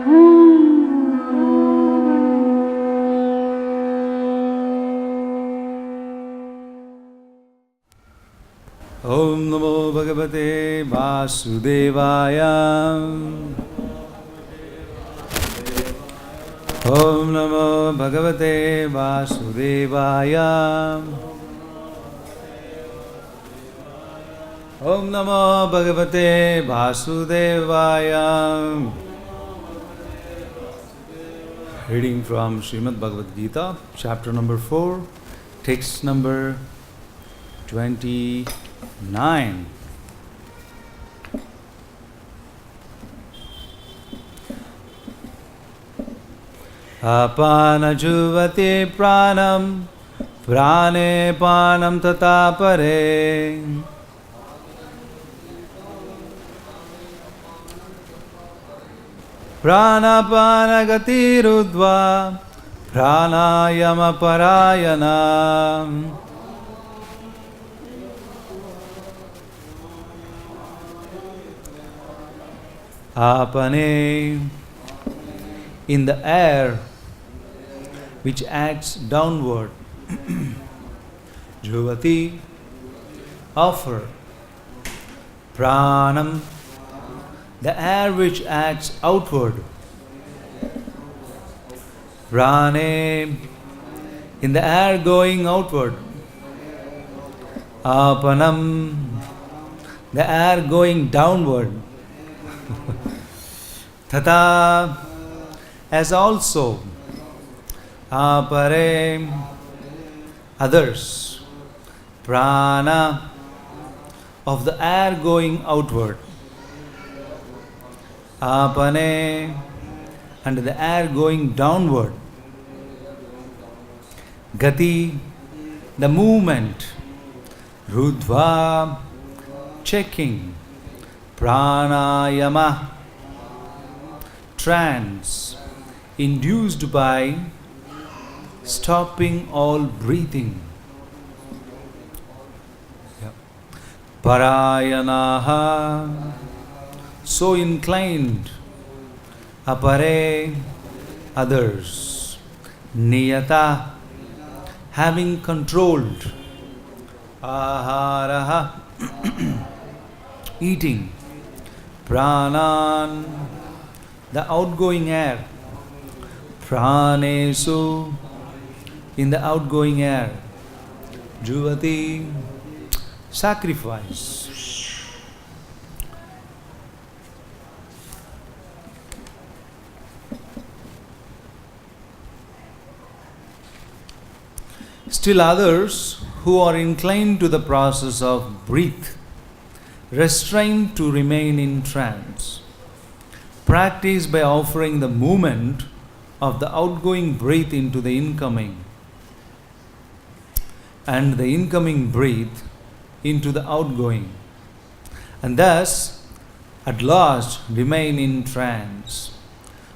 Om Namo Bhagavate Vasudevaya. Om Namo Bhagavate Vasudevaya. Om Namo Bhagavate Vasudevaya. Reading from Srimad Bhagavad-Gita, chapter number 4, text number 29. Apana juvati pranam, prane panam tata pare. Pranapana gatirudva, pranayama parayana. Apane, in the air which acts downward. Juvati, offer. Pranam, the air which acts outward. Prane, in the air going outward. Apanam, the air going downward. Tata, as also. Apare, others. Prana, of the air going outward. Apane, and the air going downward. Gati, the movement. Rudva, checking. Pranayama, trance, induced by stopping all breathing. Parayanaha, so inclined. Apare, others. Niyata, having controlled. Aharaha, eating. Pranan, the outgoing air. Pranesu, in the outgoing air. Juvati, sacrifice. Still others who are inclined to the process of breath, restrained to remain in trance, practice by offering the movement of the outgoing breath into the incoming, and the incoming breath into the outgoing, and thus at last remain in trance,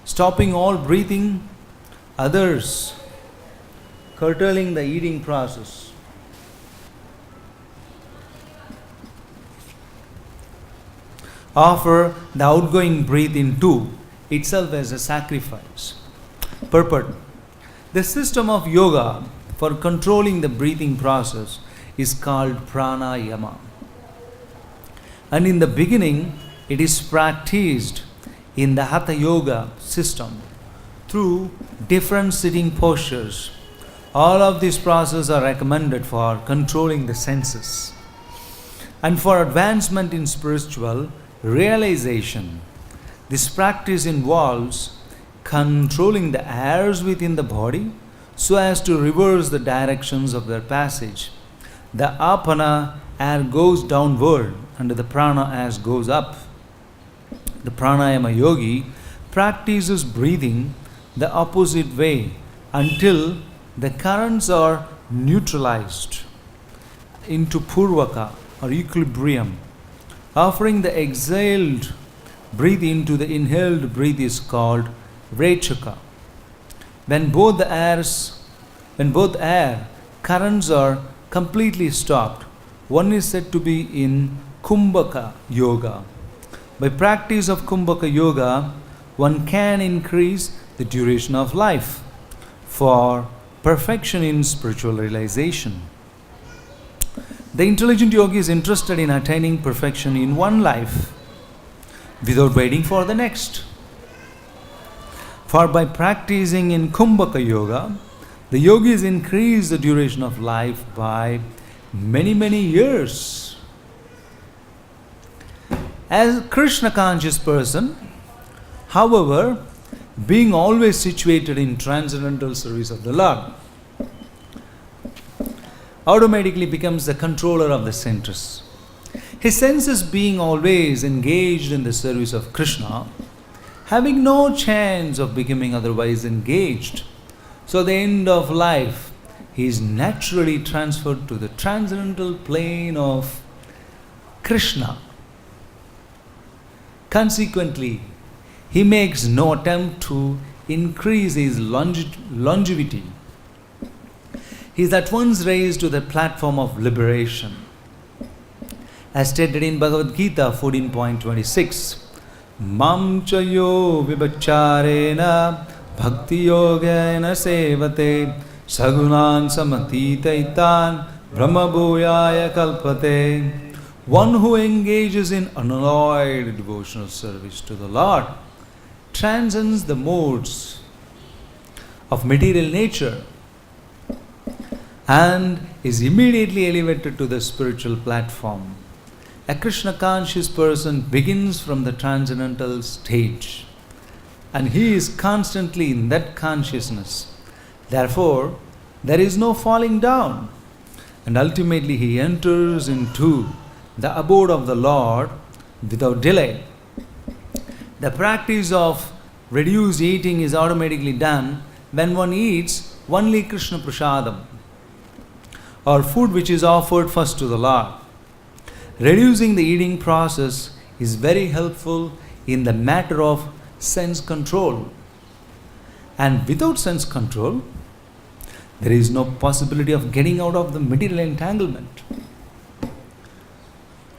stopping all breathing. Others curtailing the eating process. Offer the outgoing breath into itself as a sacrifice. Purport. The system of yoga for controlling the breathing process is called pranayama. And in the beginning, it is practiced in the hatha yoga system through different sitting postures. All of these processes are recommended for controlling the senses and for advancement in spiritual realization. This practice involves controlling the airs within the body so as to reverse the directions of their passage. The apana, air goes downward, and the prana, air goes up. The pranayama yogi practices breathing the opposite way until the currents are neutralized into purvaka or equilibrium. Offering the exhaled breath into the inhaled breath is called rechaka. When both air currents are completely stopped, one is said to be in kumbhaka yoga. By practice of kumbhaka yoga, one can increase the duration of life for perfection in spiritual realization. The intelligent yogi is interested in attaining perfection in one life without waiting for the next. For by practicing in Kumbhaka Yoga, the yogis increase the duration of life by many years. As a Krishna conscious person, however, being always situated in transcendental service of the Lord, automatically becomes the controller of the senses. His senses being always engaged in the service of Krishna, having no chance of becoming otherwise engaged. So at the end of life, he is naturally transferred to the transcendental plane of Krishna. Consequently, he makes no attempt to increase his longevity. He is at once raised to the platform of liberation. As stated in Bhagavad-Gita 14.26, Mam chayo vibhacharena bhakti-yogena sevate sagunan samatitaitan brahmabhuyaya kalpate. One who engages in unalloyed devotional service to the Lord transcends the modes of material nature and is immediately elevated to the spiritual platform. A Krishna conscious person begins from the transcendental stage and he is constantly in that consciousness. Therefore, there is no falling down and ultimately he enters into the abode of the Lord without delay. The practice of reduced eating is automatically done when one eats only Krishna Prasadam, or food which is offered first to the Lord. Reducing the eating process is very helpful in the matter of sense control. And without sense control, there is no possibility of getting out of the material entanglement.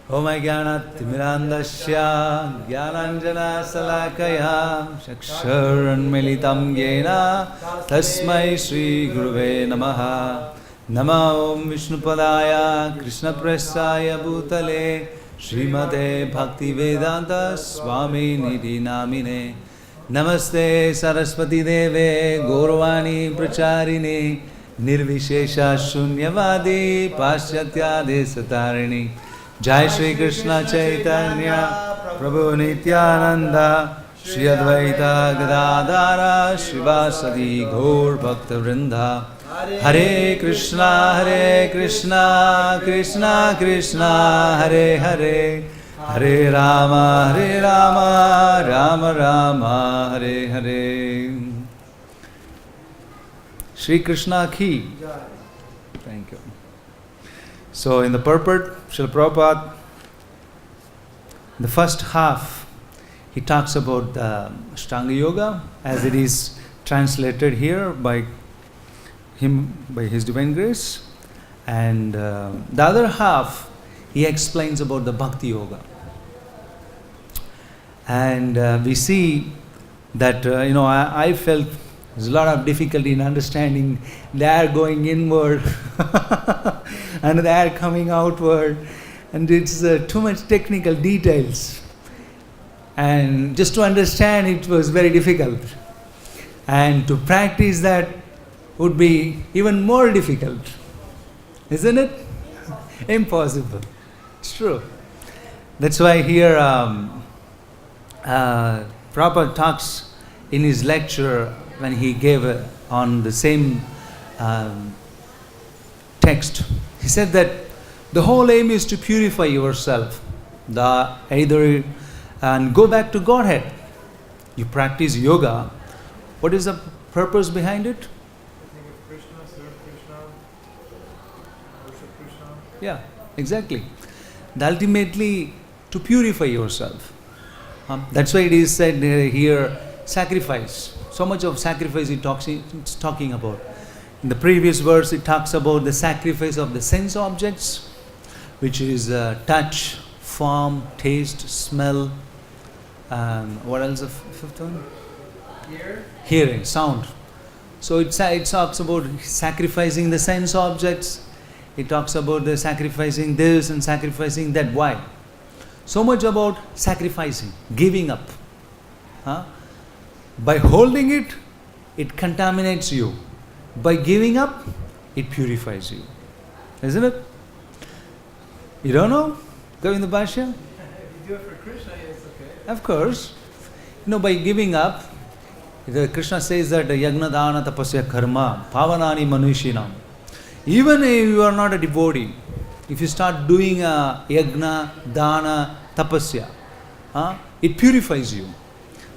Om Jnanat Mirandasya Jnananjana Salakaya Chaksharanmilitam Yena Tasmai Shri Guruve Namaha. Nama Om Vishnupadaya Krishna Prasaya Bhutale Srimate Bhakti-vedanta Swami Nidhi Namine. Namaste Saraswati Deve Gauravani Pracharine Nirvishesha Shunyavadi Paschatya Desatarini. Jai Shri Krishna Chaitanya Prabhu Nityananda Shri Advaita Gadadara Shivasadi Gaur Bhakta Vrinda. Hare Krishna Krishna Krishna Hare Hare Hare Rama Rama Rama Hare Hare. Shri Krishna ki. Thank you. So in the purport, Srila Prabhupada, the first half, he talks about the Ashtanga Yoga as it is translated here by him, by his divine grace. And the other half, he explains about the bhakti-yoga. And we see that, I felt there's a lot of difficulty in understanding the air going inward and the air coming outward. And it's too much technical details. And just to understand it was very difficult. And to practice that would be even more difficult. Isn't it? Impossible. It's true. That's why here Prabhupada talks in his lecture when he gave on the same text. He said that the whole aim is to purify yourself, and go back to Godhead. You practice yoga. What is the purpose behind it? Think of Krishna, serve Krishna, worship Krishna. Yeah, exactly. Ultimately, to purify yourself. That's why it is said here, sacrifice. So much of sacrifice it's talking about. In the previous verse, it talks about the sacrifice of the sense objects, which is touch, form, taste, smell, What else? The fifth one? Here. Hearing, sound. So it talks about sacrificing the sense objects. It talks about the sacrificing this and sacrificing that. Why? So much about sacrificing, giving up. By holding it, it contaminates you. By giving up, it purifies you. Isn't it? You don't know? Govinda Bhashya? If you do it for Krishna, it's okay. Of course. By giving up, Krishna says that yagna dana tapasya karma pavanani manushinam. Even if you are not a devotee, if you start doing a yagna, dana, tapasya, it purifies you.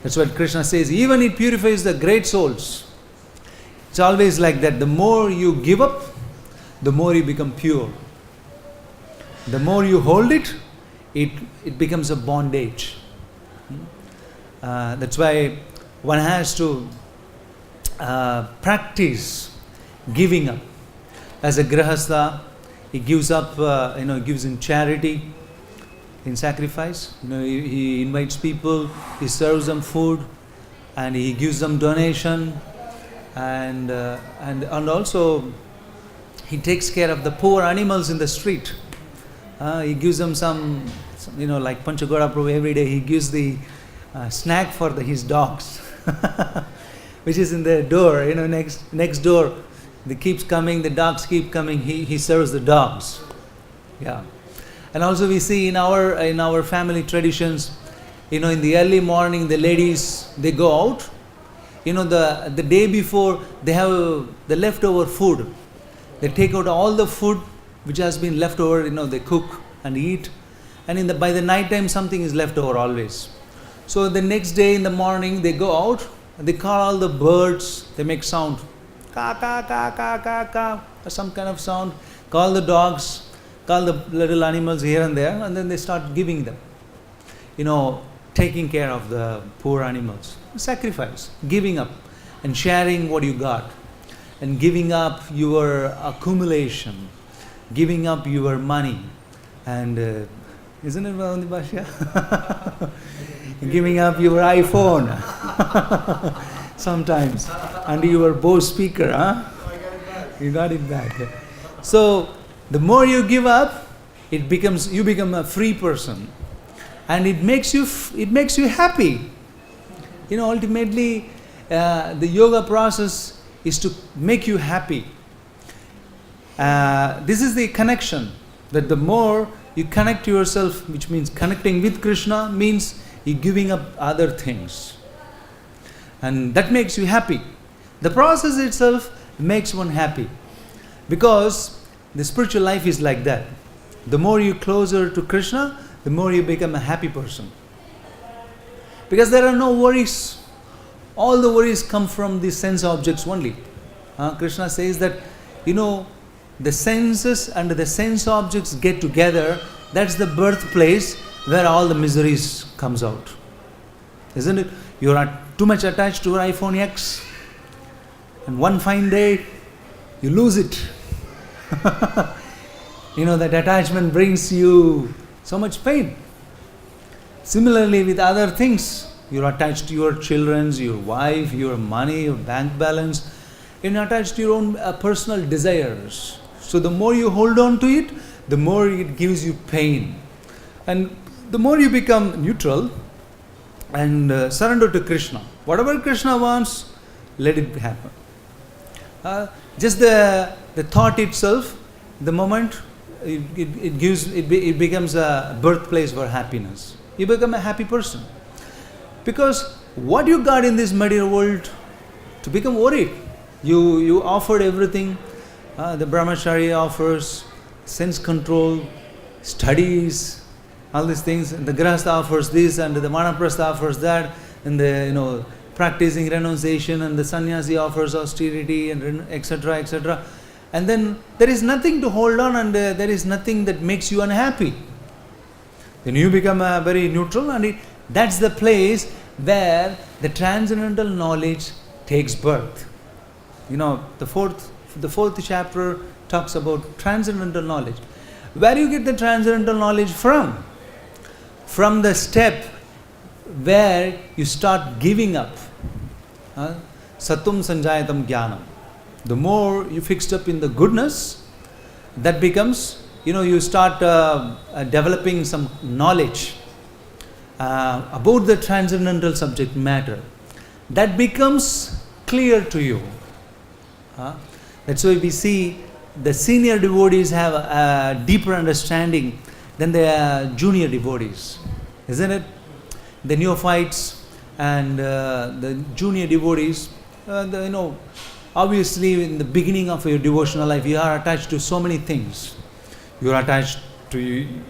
That's what Krishna says. Even it purifies the great souls. It's always like that. The more you give up, the more you become pure. The more you hold it, it becomes a bondage. That's why one has to practice giving up. As a grahastha, he gives up, gives in charity, in sacrifice. He invites people, he serves them food, and he gives them donation, and also he takes care of the poor animals in the street. He gives them some like Panchagoda Prabhu, every day he gives the snack for his dogs, which is in the door, next door. They keeps coming, the dogs keep coming, he serves the dogs. Yeah. And also we see in our family traditions, in the early morning, the ladies, they go out. The day before, they have the leftover food. They take out all the food which has been left over, they cook and eat. And by the night time, something is left over always. So the next day in the morning, they go out, and they call all the birds, they make sound. Ka, ka, ka, ka, ka, ka, some kind of sound. Call the dogs, call the little animals here and there, and then they start giving them. Taking care of the poor animals. Sacrifice, giving up, and sharing what you got. And giving up your accumulation, giving up your money. And isn't it Vrindavan Bhashya? Giving up your iPhone sometimes, and your Bose speaker, You got it back. So the more you give up, you become a free person, and it makes you happy. Ultimately, the yoga process is to make you happy. This is the connection, that the more you connect yourself, which means connecting with Krishna, means you're giving up other things. And that makes you happy. The process itself makes one happy. Because the spiritual life is like that. The more you closer to Krishna, the more you become a happy person. Because there are no worries. All the worries come from the sense objects only. Krishna says that, the senses and the sense objects get together. That's the birthplace where all the miseries comes out. Isn't it? You are too much attached to your iPhone X, and one fine day, you lose it. That attachment brings you so much pain. Similarly, with other things, you're attached to your children, your wife, your money, your bank balance. You're attached to your own personal desires. So the more you hold on to it, the more it gives you pain. And the more you become neutral and surrender to Krishna. Whatever Krishna wants, let it happen. Just the thought itself, the moment, it becomes a birthplace for happiness. You become a happy person. Because what you got in this material world, to become worried, you offered everything. The brahmachari offers sense control, studies, all these things. And the grahastha offers this, and the vanaprastha offers that, and the practicing renunciation, and the sannyasi offers austerity, and etc., etc. And then there is nothing to hold on, and there is nothing that makes you unhappy. Then you become very neutral, and that's the place where the transcendental knowledge takes birth. The fourth chapter talks about transcendental knowledge. Where you get the transcendental knowledge from? From the step where you start giving up. Satum sanjayatam jnanam. The more you fixed up in the goodness, that becomes, you start developing some knowledge about the transcendental subject matter. That becomes clear to you. That's why we see the senior devotees have a deeper understanding than the junior devotees, isn't it? The neophytes and the junior devotees, obviously in the beginning of your devotional life, you are attached to so many things. You are attached to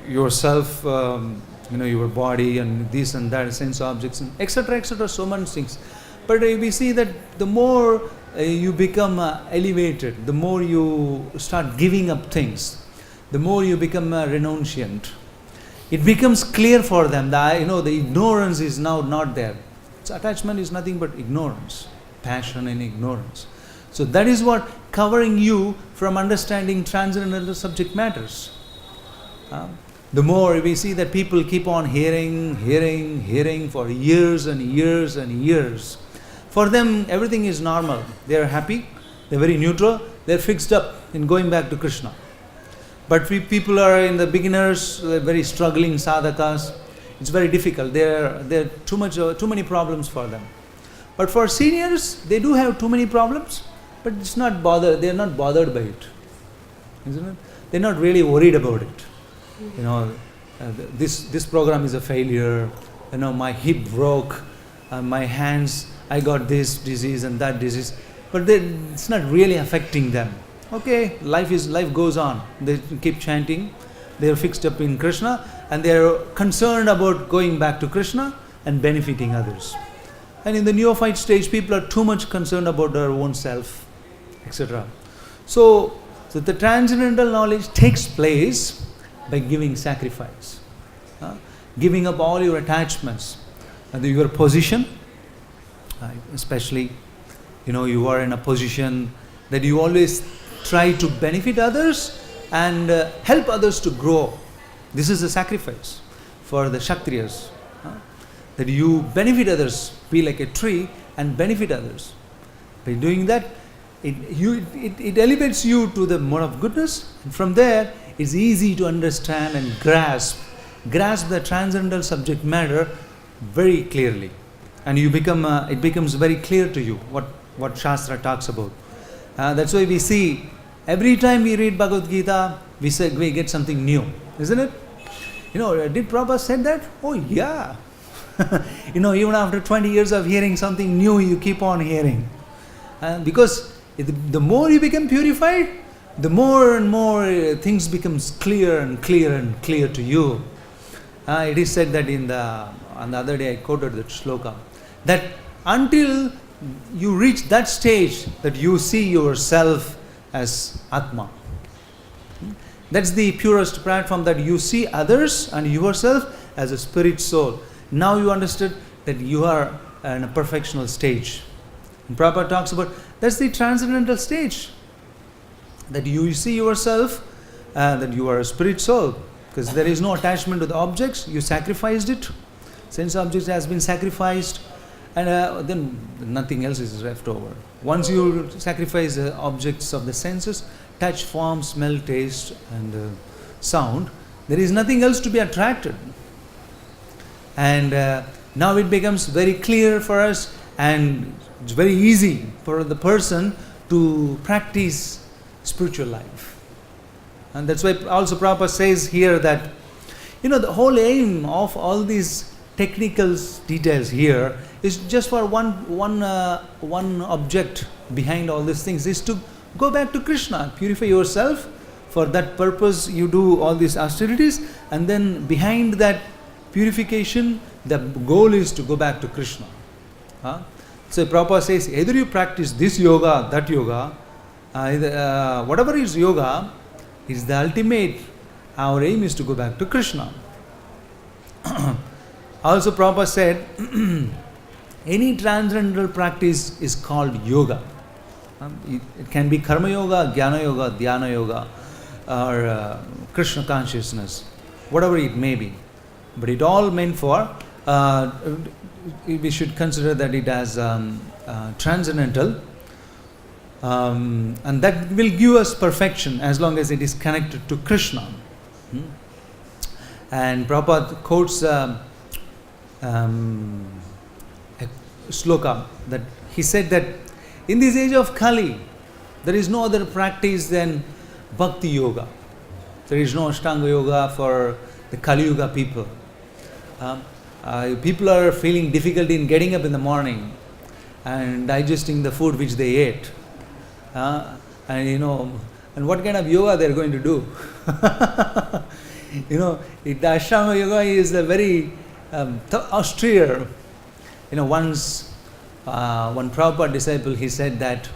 yourself, your body and this and that, sense objects, and etc., so many things. But we see that the more you become elevated, the more you start giving up things, the more you become a renunciant. It becomes clear for them that the ignorance is now not there. So attachment is nothing but ignorance, passion and ignorance. So that is what covering you from understanding transcendental subject matters. The more we see that people keep on hearing for years and years and years. For them, everything is normal. They are happy, they are very neutral, they are fixed up in going back to Krishna. But we people are in the beginners, very struggling sadhakas. It's very difficult. There are too many problems for them. But for seniors, they do have too many problems, but it's not bothered. They are not bothered by it, isn't it? They're not really worried about it. This program is a failure. My hip broke, my hands. I got this disease and that disease, but it's not really affecting them. Okay, life goes on. They keep chanting. They are fixed up in Krishna, and they are concerned about going back to Krishna and benefiting others. And in the neophyte stage, people are too much concerned about their own self, etc. So the transcendental knowledge takes place by giving sacrifice, giving up all your attachments, and your position. Especially, you are in a position that you always try to benefit others and help others to grow. This is a sacrifice for the Kshatriyas. That you benefit others, be like a tree and benefit others. By doing that, it elevates you to the mode of goodness, and from there it's easy to understand and grasp the transcendental subject matter very clearly. And you it becomes very clear to you what Shastra talks about. That's why we see every time we read Bhagavad-Gita, we get something new, isn't it? Did Prabhupada said that? Oh yeah. Even after 20 years of hearing something new, you keep on hearing. Because the more you become purified, the more and more things becomes clear and clear and clear to you. It is said that on the other day I quoted that shloka, that until you reach that stage that you see yourself as Atma, that's the purest platform, that you see others and yourself as a spirit soul. Now you understood that you are in a perfectional stage. And Prabhupada talks about that's the transcendental stage, that you see yourself that you are a spirit soul, because there is no attachment to the objects. You sacrificed it. Sense objects has been sacrificed, and then nothing else is left over. Once you sacrifice the objects of the senses, touch, form, smell, taste and sound, there is nothing else to be attracted. And now it becomes very clear for us, and it's very easy for the person to practice spiritual life. And that's why also Prabhupada says here that the whole aim of all these technical details here is just for one object behind all these things, is to go back to Krishna, purify yourself. For that purpose you do all these austerities, and then behind that purification, the goal is to go back to Krishna. So Prabhupada says, either you practice this yoga, that yoga, whatever is yoga, is the ultimate. Our aim is to go back to Krishna. Also Prabhupada said, any transcendental practice is called yoga. It can be karma yoga, jnana yoga, dhyana yoga, or Krishna consciousness, whatever it may be. But it all meant for we should consider that it as transcendental, and that will give us perfection as long as it is connected to Krishna. And Prabhupada quotes a sloka that he said that in this age of Kali, there is no other practice than bhakti-yoga. There is no Ashtanga yoga for the Kali Yuga people. People are feeling difficulty in getting up in the morning and digesting the food which they ate. And what kind of yoga they are going to do? The Ashtanga yoga is a very austere. Once one Prabhupada disciple, he said that,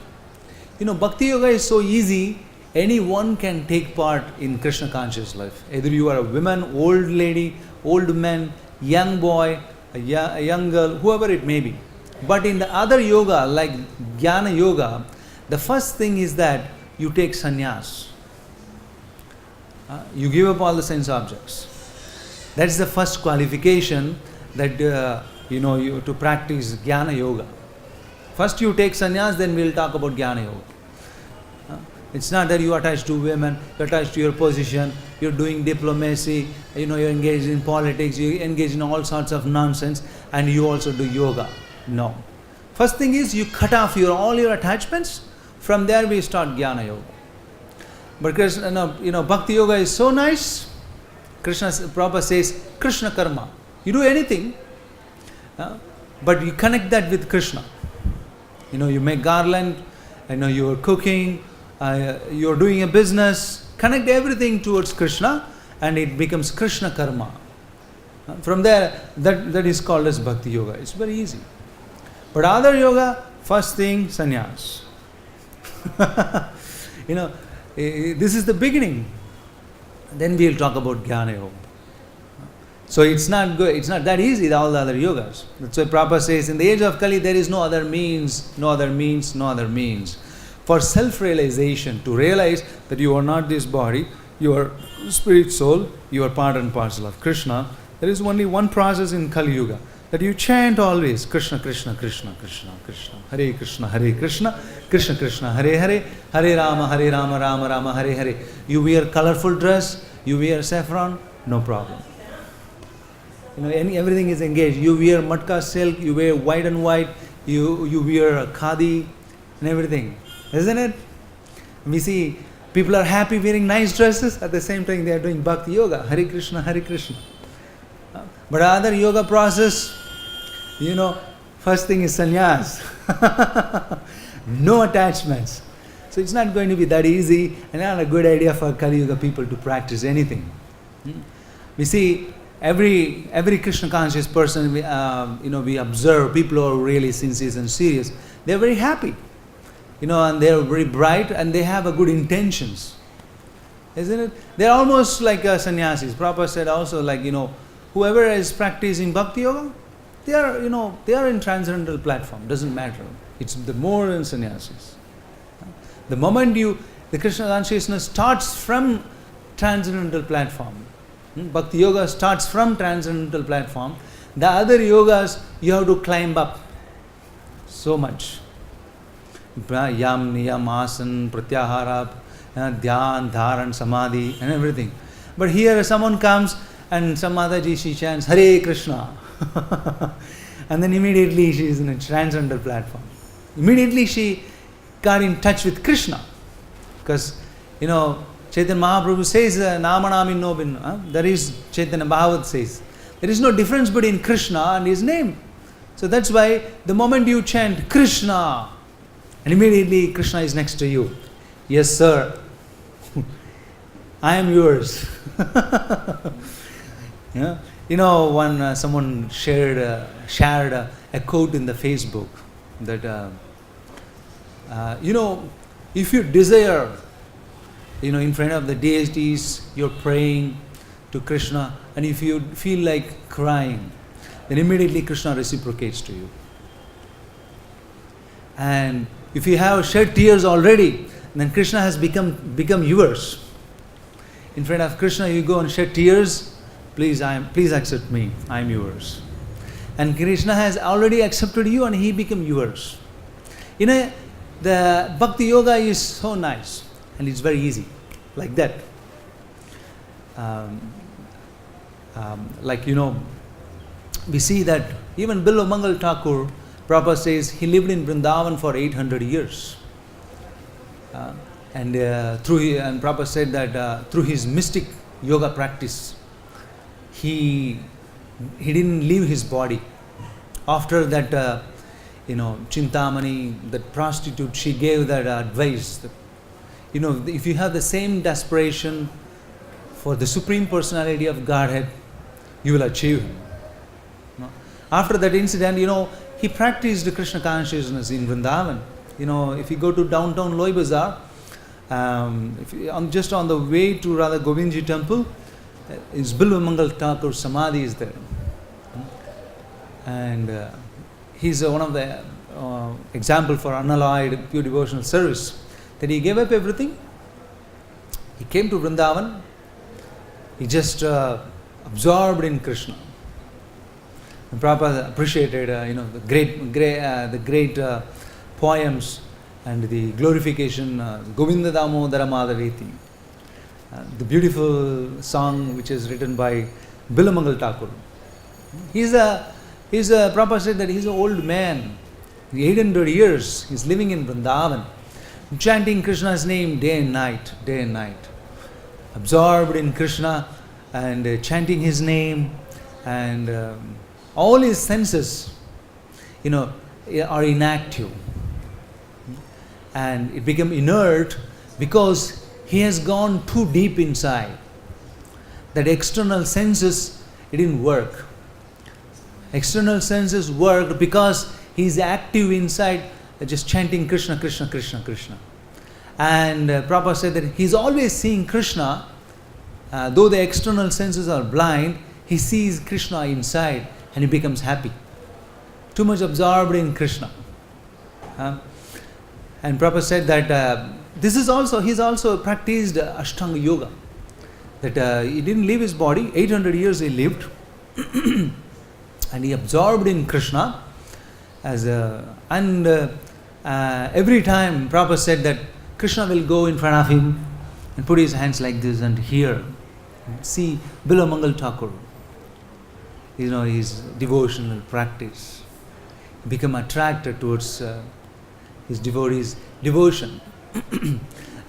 bhakti yoga is so easy, anyone can take part in Krishna conscious life. Either you are a woman, old lady, old man, young boy, a young girl, whoever it may be. But in the other yoga, like Jnana yoga, the first thing is that you take sannyas. You give up all the sense objects. That's the first qualification that you to practice Jnana yoga. First you take sannyas, then we'll talk about Jnana yoga. It's not that you are attached to women, you're attached to your position, you're doing diplomacy, you're engaged in politics, you engage in all sorts of nonsense, and you also do yoga. No. First thing is you cut off all your attachments. From there we start Jnana yoga. But bhakti yoga is so nice. Prabhupada says Krishna karma. You do anything, but you connect that with Krishna. You make garland, you are cooking, you are doing a business. Connect everything towards Krishna, and it becomes Krishna karma. From there, that is called as bhakti yoga. It's very easy. But other yoga, first thing, sannyas. This is the beginning. Then we'll talk about Jnana yoga. So it's not good. It's not that easy, all the other yogas. That's why Prabhupada says, in the age of Kali, there is no other means, no other means, no other means. For self-realization, to realize that you are not this body, you are spirit soul, you are part and parcel of Krishna, there is only one process in Kali Yuga, that you chant always Krishna, Krishna, Krishna, Krishna, Krishna, Hare Krishna, Hare Krishna, Krishna, Krishna, Hare Hare, Hare Rama, Rama, Rama, Hare Hare. You wear colorful dress, you wear saffron, no problem. Everything is engaged. You wear matka silk, you wear white and white, you wear khadi and everything. Isn't it? We see people are happy wearing nice dresses, at the same time they are doing bhakti yoga, Hare Krishna, Hare Krishna. But other yoga process, first thing is sannyas. No attachments. So it's not going to be that easy, and not a good idea for Kali Yuga people to practice anything. We see every Krishna conscious person, we observe people who are really sincere and serious. They are very happy. And they are very bright, and they have a good intentions. Isn't it? They are almost like sannyasis. Prabhupada said also, whoever is practicing bhakti yoga, they are in transcendental platform. Doesn't matter. It's the more than sannyasis. The moment the Krishna consciousness starts from transcendental platform. Bhakti yoga starts from transcendental platform. The other yogas, you have to climb up so much. Yam, niyam, asan, pratyahara, dhyan, dharan, samadhi, and everything. But here someone comes and some Mataji, she chants Hare Krishna. And then immediately she is in a transcendental platform. Immediately she got in touch with Krishna. Because, Chaitanya Mahaprabhu says, Namanami no bin. That is, Chaitanya Bhagavad says, there is no difference between Krishna and his name. So that's why the moment you chant Krishna, and immediately Krishna is next to you. Yes, sir. I am yours. When someone shared a quote in the Facebook that, if you desire, in front of the deities, you're praying to Krishna, and if you feel like crying, then immediately Krishna reciprocates to you. And if you have shed tears already, then Krishna has become yours. In front of Krishna, you go and shed tears. Please accept me. I am yours. And Krishna has already accepted you and he became yours. The bhakti yoga is so nice and it's very easy, like that. We see that even Bilva Mangal Thakur, Prabhupada says he lived in Vrindavan for 800 years. And Prabhupada said that through his mystic yoga practice, he didn't leave his body. After that, Chintamani, that prostitute, she gave that advice. That, if you have the same desperation for the Supreme Personality of Godhead, you will achieve. After that incident, he practiced Krishna consciousness in Vrindavan. If you go to downtown Loi Bazaar, just on the way to Radha Govindji temple, is Bilva Mangal Thakur Samadhi is there. And he's one of the example for unalloyed pure devotional service. That he gave up everything. He came to Vrindavan. He just absorbed in Krishna. And Prabhupada appreciated the great poems and the glorification Govinda Damodara Madhaveti. The beautiful song which is written by Bilva Mangal Thakur. Prabhupada said that he's an old man, 800 years, he's living in Vrindavan, chanting Krishna's name day and night, absorbed in Krishna and chanting his name, and all his senses, are inactive, and it became inert because he has gone too deep inside. That external senses, it didn't work. External senses worked because he is active inside, just chanting Krishna, Krishna, Krishna, Krishna. And Prabhupada said that he's always seeing Krishna, though the external senses are blind, he sees Krishna inside and he becomes happy. Too much absorbed in Krishna. And Prabhupada said that he's also practiced Ashtanga Yoga. That he didn't leave his body, 800 years he lived. And he absorbed in Krishna every time Prabhupada said that Krishna will go in front of him and put his hands like this and hear, see Bilva Mangal Thakur, his devotional practice, become attracted towards his devotees' devotion.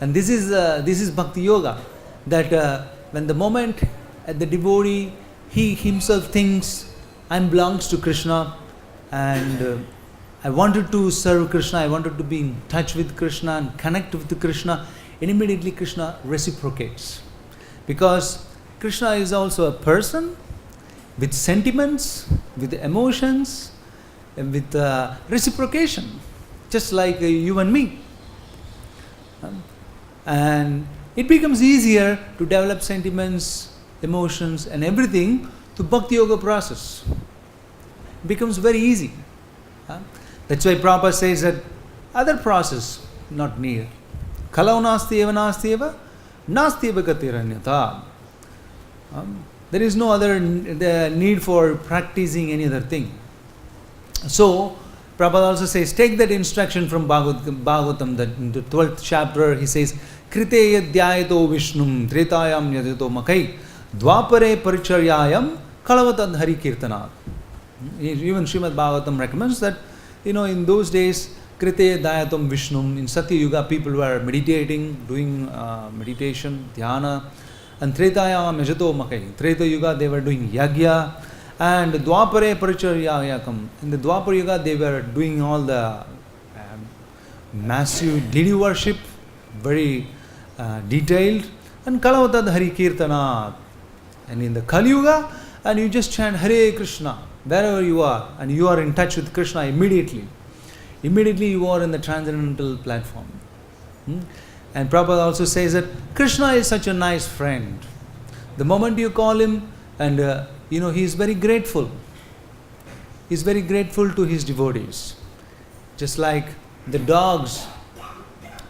And this is bhakti yoga, that when the moment the devotee, he himself thinks, I belongs to Krishna, and I wanted to serve Krishna, I wanted to be in touch with Krishna and connect with Krishna, and immediately Krishna reciprocates. Because Krishna is also a person with sentiments, with emotions, and with reciprocation, just like you and me. And it becomes easier to develop sentiments, emotions and everything to Bhakti Yoga process. It becomes very easy. That's why Prabhupada says that other process not needed. Kalau nasti eva gatiranyata. There is no other need for practicing any other thing. So Prabhupada also says, take that instruction from Bhagavatam, that in the 12th chapter he says, Krite yadhyayato vishnum tretayam yadyato makai dvapare paricharyayam kalavatad hari kirtanat. Even Srimad Bhagavatam recommends that, in those days, Krite Dayatam Vishnum, in Satya Yuga, people were meditating, doing meditation, dhyana, and Tretayam Yajato Makai. Treta Yuga, they were doing yagya, and Dwapare Paricharyayakam. In the Dwapara Yuga, they were doing all the massive deity worship, very detailed, and Kalavatad Hari Kirtanat. And in the Kali Yuga, and you just chant Hare Krishna, wherever you are, and you are in touch with Krishna immediately. Immediately you are in the transcendental platform. And Prabhupada also says that Krishna is such a nice friend. The moment you call him, and he is very grateful. He is very grateful to his devotees. Just like the dogs,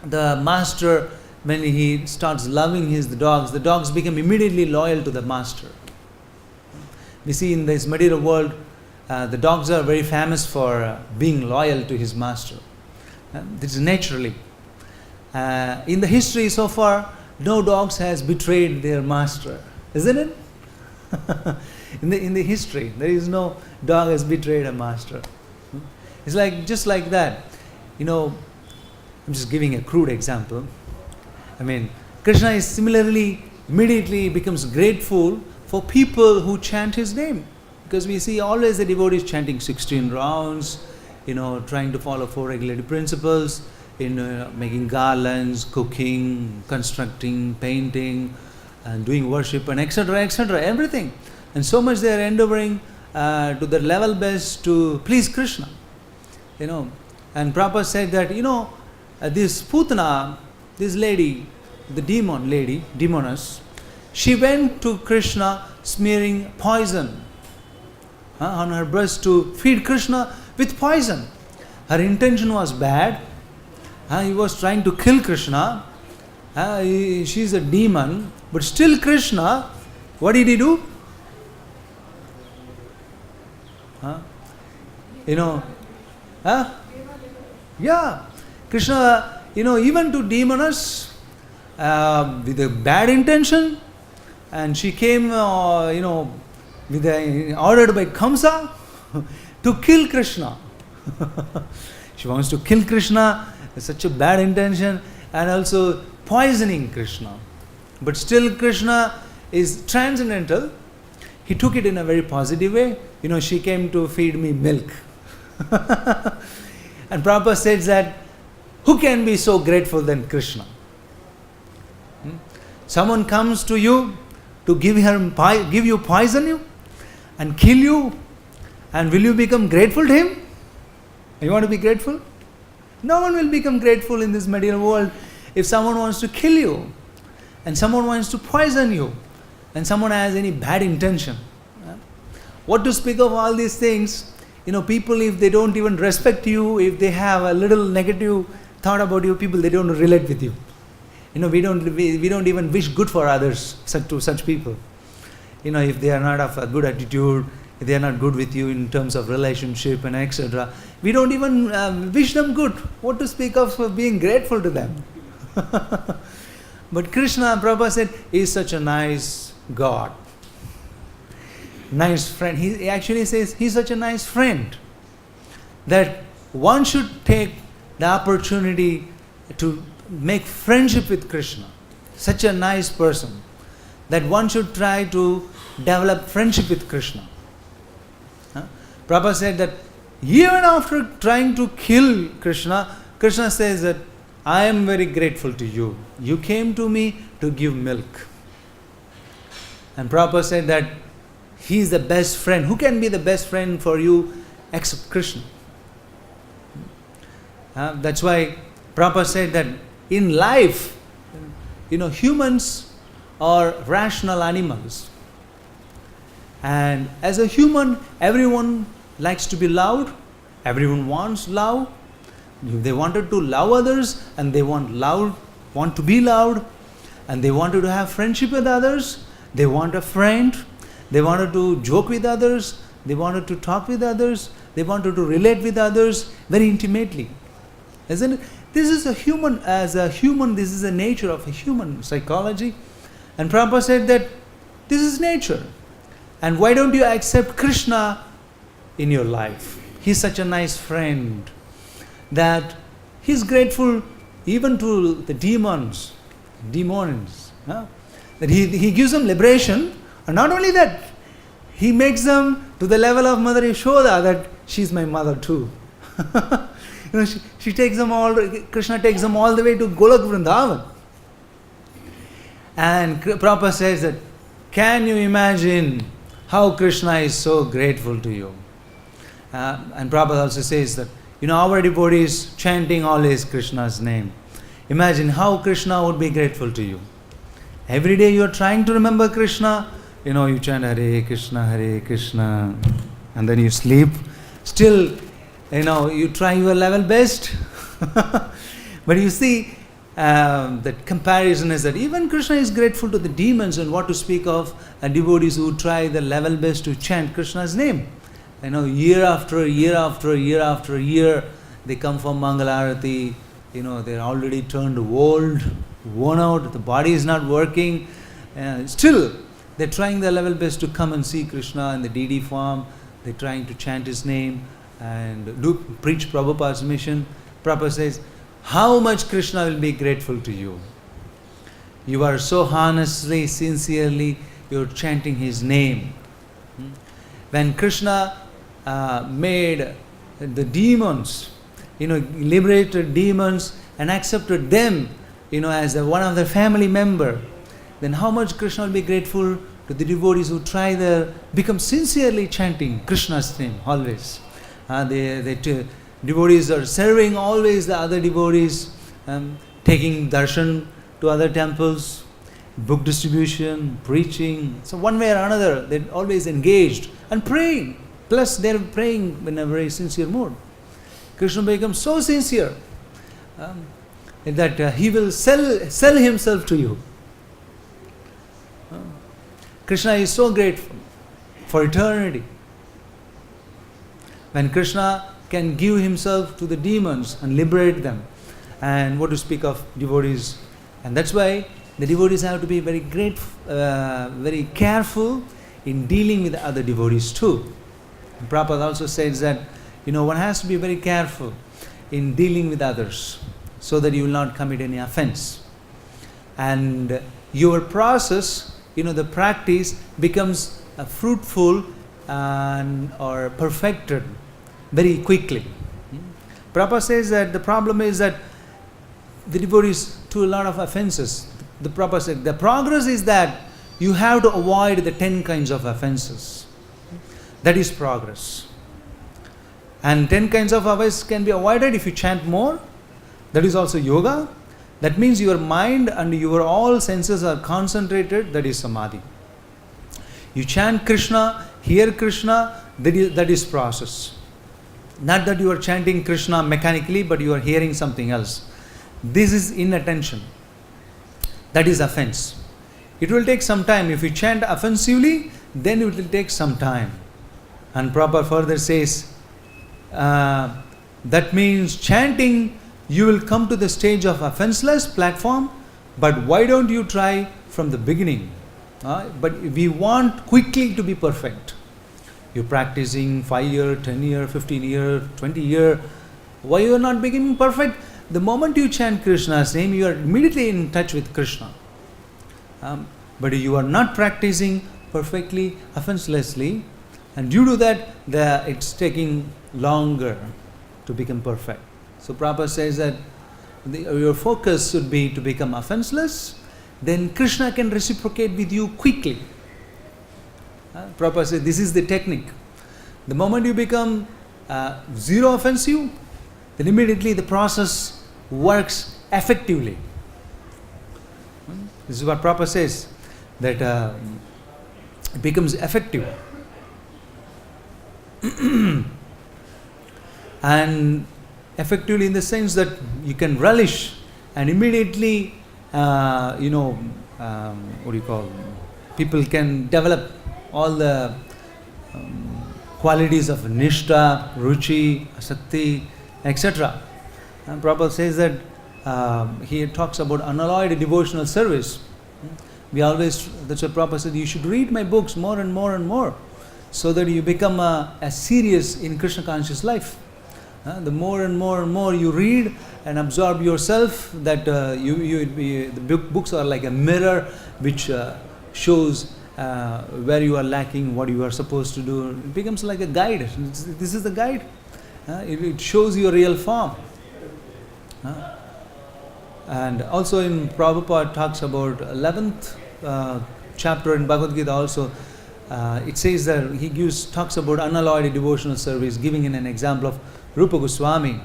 the master, when he starts loving the dogs become immediately loyal to the master. We see in this material world, the dogs are very famous for being loyal to his master. This is naturally. In the history so far, no dogs has betrayed their master, isn't it? in the history, there is no dog has betrayed a master. It's like just like that. I'm just giving a crude example. Krishna is similarly immediately becomes grateful for people who chant his name, because we see always the devotees chanting 16 rounds, trying to follow 4 regulative principles, making garlands, cooking, constructing, painting, and doing worship, and etc., everything. And so much they are endeavoring to the level best to please Krishna. And Prabhupada said that, this Putana, this lady, the demoness, she went to Krishna smearing poison on her breast to feed Krishna with poison. Her intention was bad. He was trying to kill Krishna. She's a demon. But still Krishna, what did he do? Yeah. Krishna, even to demoness, with a bad intention, and she came, ordered by Kamsa to kill Krishna. She wants to kill Krishna, such a bad intention, and also poisoning Krishna. But still Krishna is transcendental. He took it in a very positive way. She came to feed me milk. And Prabhupada says that, who can be so grateful than Krishna? Someone comes to you to give you, poison you, and kill you, and will you become grateful to him? You want to be grateful? No one will become grateful in this material world if someone wants to kill you, and someone wants to poison you, and someone has any bad intention. What to speak of all these things? People, if they don't even respect you, if they have a little negative thought about you, people, they don't relate with you. We don't even wish good for others, to such people. If they are not of a good attitude, if they are not good with you in terms of relationship and etc., we don't even wish them good. What to speak of being grateful to them? But Krishna, Prabhupada said, is such a nice God. Nice friend. He actually says he's such a nice friend that one should take the opportunity to make friendship with Krishna. Such a nice person that one should try to develop friendship with Krishna. Prabhupada said that even after trying to kill Krishna, Krishna says that I am very grateful to you. You came to me to give milk. And Prabhupada said that he is the best friend. Who can be the best friend for you except Krishna? That's why Prabhupada said that in life, humans are rational animals. And as a human, everyone likes to be loved. Everyone wants love. They wanted to love others, and they want to be loved, and they wanted to have friendship with others. They want a friend. They wanted to joke with others. They wanted to talk with others. They wanted to relate with others very intimately. Isn't it? This is this is the nature of a human psychology. And Prabhupada said that this is nature. And why don't you accept Krishna in your life? He's such a nice friend that he's grateful even to the demons, that he gives them liberation. And not only that, he makes them to the level of Mother Yashoda, that she's my mother too. She takes them all, Krishna takes them all the way to Golok Vrindavan. And Prabhupada says that, can you imagine how Krishna is so grateful to you? And Prabhupada also says that, our devotees chanting always Krishna's name. Imagine how Krishna would be grateful to you. Every day you are trying to remember Krishna, you chant Hare Krishna, and then you sleep. Still, you try your level best. But you see, that comparison is that even Krishna is grateful to the demons, and what to speak of devotees who try the level best to chant Krishna's name. year after year after year after year, they come for Mangalarati, they're already turned old, worn out, the body is not working. Still, they're trying their level best to come and see Krishna in the DD form. They're trying to chant his name and preach Prabhupada's mission. Prabhupada says, how much Krishna will be grateful to you? You are so honestly, sincerely, you're chanting his name. When Krishna made the demons, liberated demons and accepted them, as one of the family member, then how much Krishna will be grateful to the devotees who try become sincerely chanting Krishna's name always. Devotees are serving always the other devotees, taking darshan to other temples, book distribution, preaching. So one way or another, they're always engaged and praying. Plus, they're praying in a very sincere mood. Krishna becomes so sincere that he will sell himself to you. Krishna is so grateful for eternity. When Krishna can give himself to the demons and liberate them, and what to speak of devotees. And that's why the devotees have to be very grateful, very careful in dealing with the other devotees too. And Prabhupada also says that one has to be very careful in dealing with others so that you will not commit any offense. And your process, the practice becomes fruitful or perfected very quickly. Prabhupada says that the problem is that the devotees do a lot of offenses. The Prabhupada said the progress is that you have to avoid the 10 kinds of offenses. That is progress. And 10 kinds of offenses can be avoided if you chant more. That is also yoga. That means your mind and your all senses are concentrated. That is samadhi. You chant Krishna, hear Krishna, that is process. Not that you are chanting Krishna mechanically, but you are hearing something else. This is inattention. That is offense. It will take some time. If you chant offensively, then it will take some time. And Prabhupada further says, that means chanting, you will come to the stage of offenseless platform, but why don't you try from the beginning? But we want quickly to be perfect. You're practicing 5 year, 10 year, 15 year, 20 year. Why you are not becoming perfect? The moment you chant Krishna's name, you are immediately in touch with Krishna. But you are not practicing perfectly, offenselessly, and due to that, it's taking longer to become perfect. So Prabhupada says that your focus should be to become offenseless, then Krishna can reciprocate with you quickly. Prabhupada says this is the technique. The moment you become zero offensive, then immediately the process works effectively. This is what Prabhupada says, that it becomes effective. And effectively in the sense that you can relish and immediately, people can develop all the qualities of nishta, ruchi, asakti, etc. And Prabhupada says that he talks about unalloyed devotional service. That's why Prabhupada said you should read my books more and more and more, so that you become as serious in Krishna conscious life. The more and more and more you read and absorb yourself, that the books are like a mirror which shows where you are lacking, what you are supposed to do. It becomes like a guide. This is the guide. It shows your real form. And also in Prabhupada talks about 11th chapter in Bhagavad-Gita also, it says that he talks about unalloyed devotional service, giving in an example of Rupa Goswami.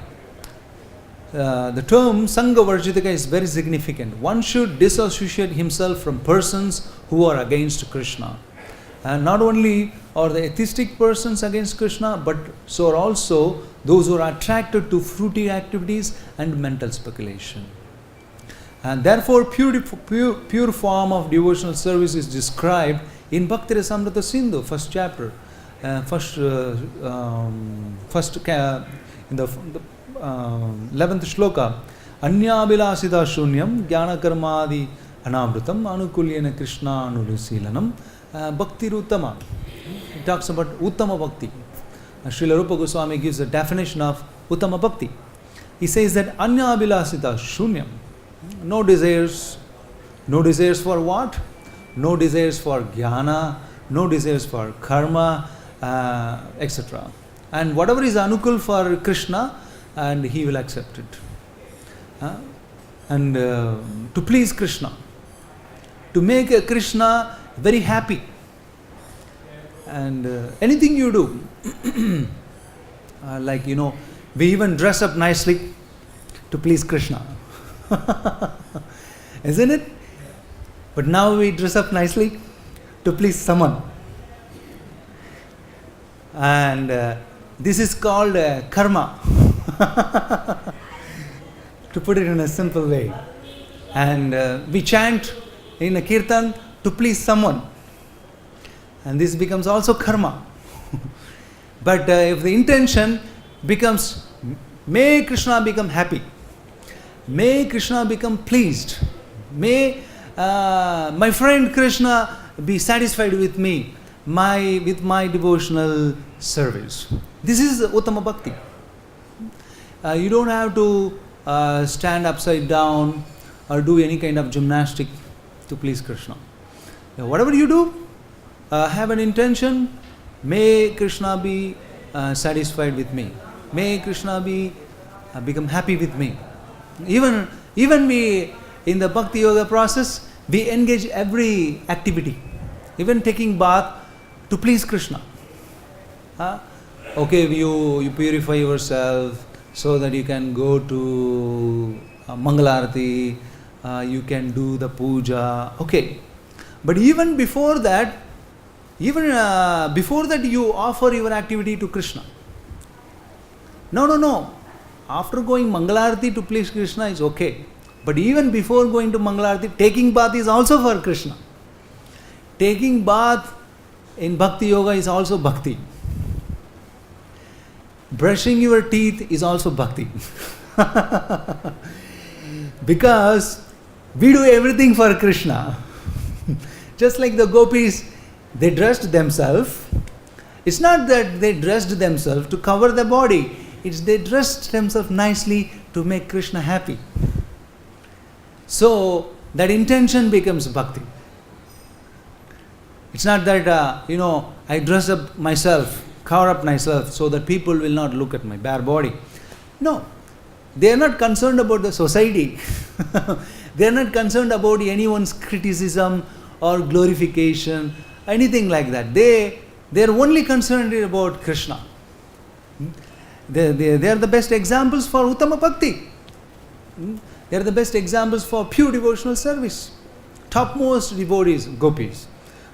The term Sangha Varjitaka is very significant. One should disassociate himself from persons who are against Krishna. And not only are the atheistic persons against Krishna, but so are also those who are attracted to fruity activities and mental speculation. And therefore, pure form of devotional service is described in Bhakti Rasamrita Sindhu, first chapter. in the 11th shloka, Anyabhilasita shunyam jnana karmadi anamrutam anukulyena krishna anurusilanam bhakti uttama. It talks about uttama bhakti. Srila Rupa Goswami gives a definition of uttama bhakti. He says that Anyabhilasita shunyam, no desires for what? No desires for jnana, no desires for karma, etc. And whatever is anukul for Krishna, and he will accept it. And to please Krishna, to make Krishna very happy. And anything you do, like we even dress up nicely to please Krishna. Isn't it? But now we dress up nicely to please someone. And this is called karma. To put it in a simple way. And we chant in a kirtan to please someone. And this becomes also karma. But if the intention becomes, may Krishna become happy, may Krishna become pleased, may my friend Krishna be satisfied with me, with my devotional service. This is Uttama Bhakti. You don't have to stand upside down or do any kind of gymnastic to please Krishna. Whatever you do, have an intention, may Krishna be satisfied with me. May Krishna become happy with me. Even we, in the bhakti-yoga process, we engage every activity. Even taking bath to please Krishna. Okay, you purify yourself so that you can go to Mangalarati, you can do the puja. Okay. But even before that, you offer your activity to Krishna. No. After going Mangalarati to please Krishna is okay. But even before going to Mangalarati, taking bath is also for Krishna. Taking bath in Bhakti Yoga is also Bhakti. Brushing your teeth is also Bhakti. Because we do everything for Krishna. Just like the gopis, they dressed themselves. It's not that they dressed themselves to cover the body. It's they dressed themselves nicely to make Krishna happy. So that intention becomes bhakti. It's not that, I dress up myself, cover up myself so that people will not look at my bare body. No. They are not concerned about the society. They are not concerned about anyone's criticism or glorification, anything like that. They are only concerned about Krishna. They are the best examples for Uttama Bhakti. They are the best examples for pure devotional service. Topmost devotees, gopis.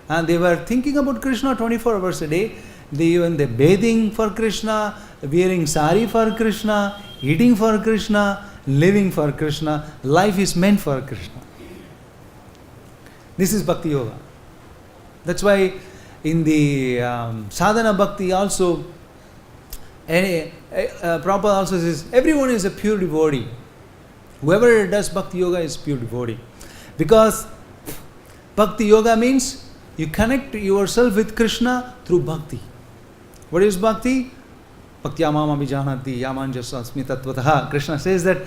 And they were thinking about Krishna 24 hours a day. They're bathing for Krishna, wearing sari for Krishna, eating for Krishna, living for Krishna. Life is meant for Krishna. This is Bhakti Yoga. That's why in the sadhana bhakti also, Prabhupada also says, everyone is a pure devotee. Whoever does Bhakti Yoga is pure devotee. Because Bhakti Yoga means you connect yourself with Krishna through Bhakti. What is Bhakti? Bhaktyamam abhijanati yamanjasasmi tattvataha. Krishna says that,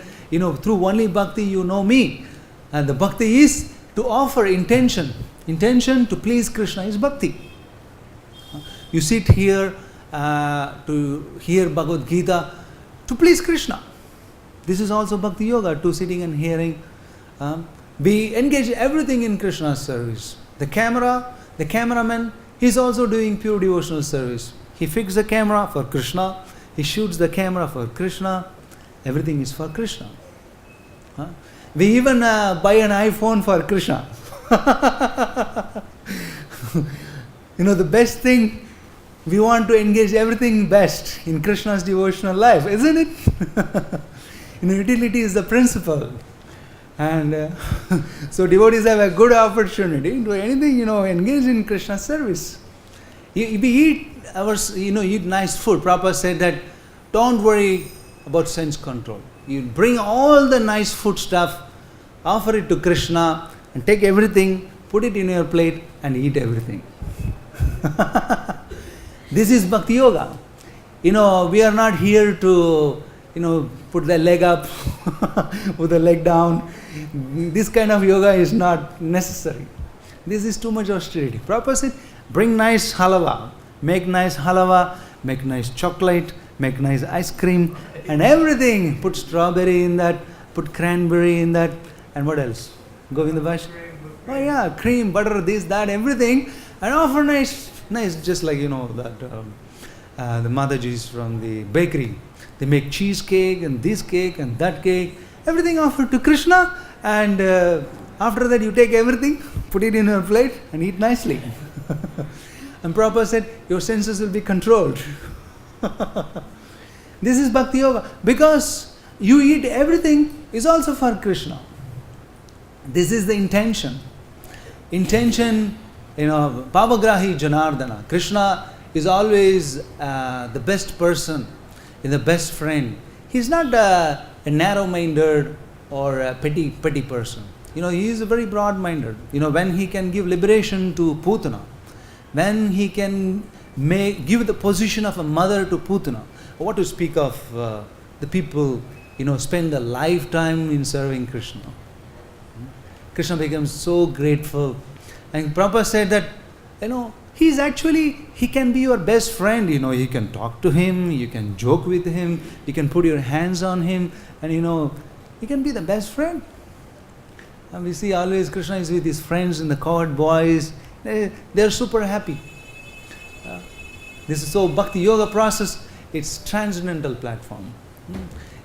through only Bhakti you know me. And the Bhakti is to offer intention. Intention to please Krishna is Bhakti. You sit here to hear Bhagavad-Gita to please Krishna. This is also Bhakti Yoga, to sitting and hearing. We engage everything in Krishna's service. The cameraman, he's also doing pure devotional service. He fixes the camera for Krishna. He shoots the camera for Krishna. Everything is for Krishna. We even buy an iPhone for Krishna. The best thing, we want to engage everything best in Krishna's devotional life, isn't it? Utility is the principle. And so devotees have a good opportunity to anything, engage in Krishna's service. We eat nice food. Prabhupada said that don't worry about sense control. You bring all the nice food stuff, offer it to Krishna, and take everything, put it in your plate, and eat everything. This is bhakti yoga. We are not here to, put the leg up, put the leg down. This kind of yoga is not necessary. This is too much austerity. Prabhupada said, bring nice halwa, make nice chocolate, make nice ice cream, and everything. Put strawberry in that, put cranberry in that, and what else? Govinda Vash? Oh yeah, cream, butter, this, that, everything, and offer nice, just like that the Madajis from the bakery. They make cheesecake and this cake and that cake, everything offered to Krishna, and after that you take everything, put it in your plate and eat nicely. And Prabhupada said, your senses will be controlled. This is bhakti yoga. Because you eat everything is also for Krishna. This is the intention. Pavagrahi Janardana. Krishna is always the best person, the best friend. He's not a narrow-minded or a petty person. He is a very broad-minded. When he can give liberation to Putana, when he can give the position of a mother to Putana, what to speak of the people, spend a lifetime in serving Krishna. Krishna becomes so grateful. And Prabhupada said that, he can be your best friend. You can talk to him, you can joke with him, you can put your hands on him, and he can be the best friend. And we see always Krishna is with his friends and the cowherd boys. They're super happy. This is so bhakti yoga process. It's transcendental platform.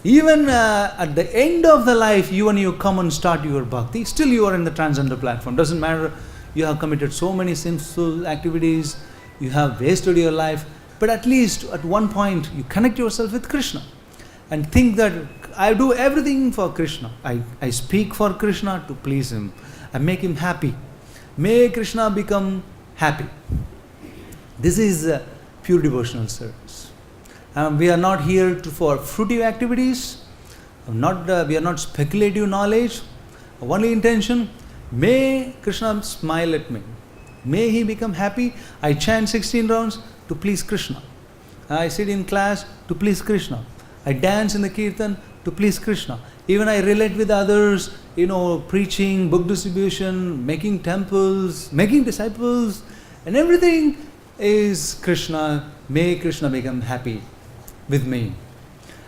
Even at the end of the life, when you come and start your bhakti, still you are in the transcendental platform. Doesn't matter. You have committed so many sinful activities. You have wasted your life. But at least at one point, you connect yourself with Krishna and think that I do everything for Krishna. I speak for Krishna to please him. I make him happy. May Krishna become happy. This is pure devotional service. We are not here for fruitive activities. We are not speculative knowledge. Our only intention, may Krishna smile at me. May he become happy. I chant 16 rounds to please Krishna. I sit in class to please Krishna. I dance in the kirtan to please Krishna. Even I relate with others, preaching, book distribution, making temples, making disciples, and everything is Krishna. May Krishna become happy with me.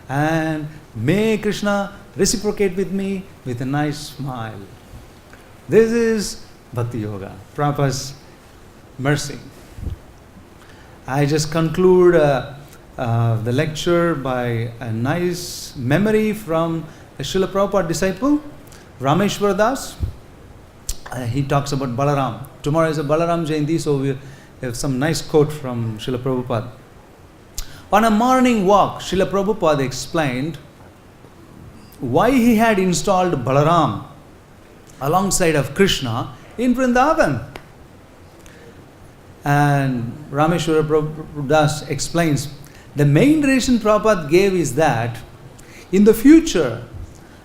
And may Krishna reciprocate with me with a nice smile. This is Bhakti Yoga, Prabhupada's mercy. I just conclude the lecture by a nice memory from a Srila Prabhupada disciple, Rameshwar Das. He talks about Balaram. Tomorrow is a Balaram Jayanti, so we have some nice quote from Srila Prabhupada. On a morning walk, Srila Prabhupada explained why he had installed Balaram alongside of Krishna in Vrindavan. And Rameshwara Das explains, the main reason Prabhupada gave is that in the future,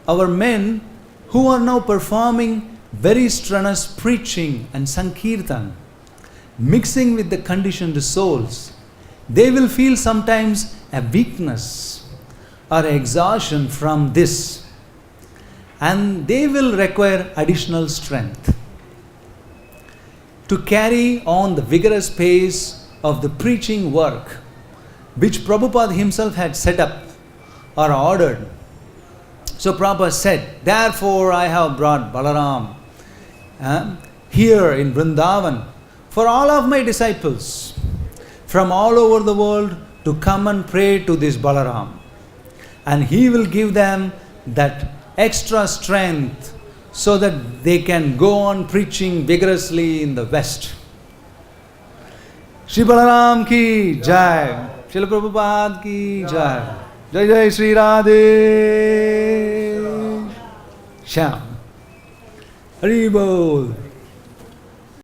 our men who are now performing very strenuous preaching and sankirtan, mixing with the conditioned souls, they will feel sometimes a weakness or exhaustion from this, and they will require additional strength to carry on the vigorous pace of the preaching work which Prabhupada himself had set up or ordered. So Prabhupada said, therefore I have brought Balaram here in Vrindavan for all of my disciples from all over the world to come and pray to this Balaram. And he will give them that extra strength so that they can go on preaching vigorously in the West. Shri Balaram ki jai. Srila Prabhupada ki jai. Jai Jai Shri Radhe Shyam. Hari Bol.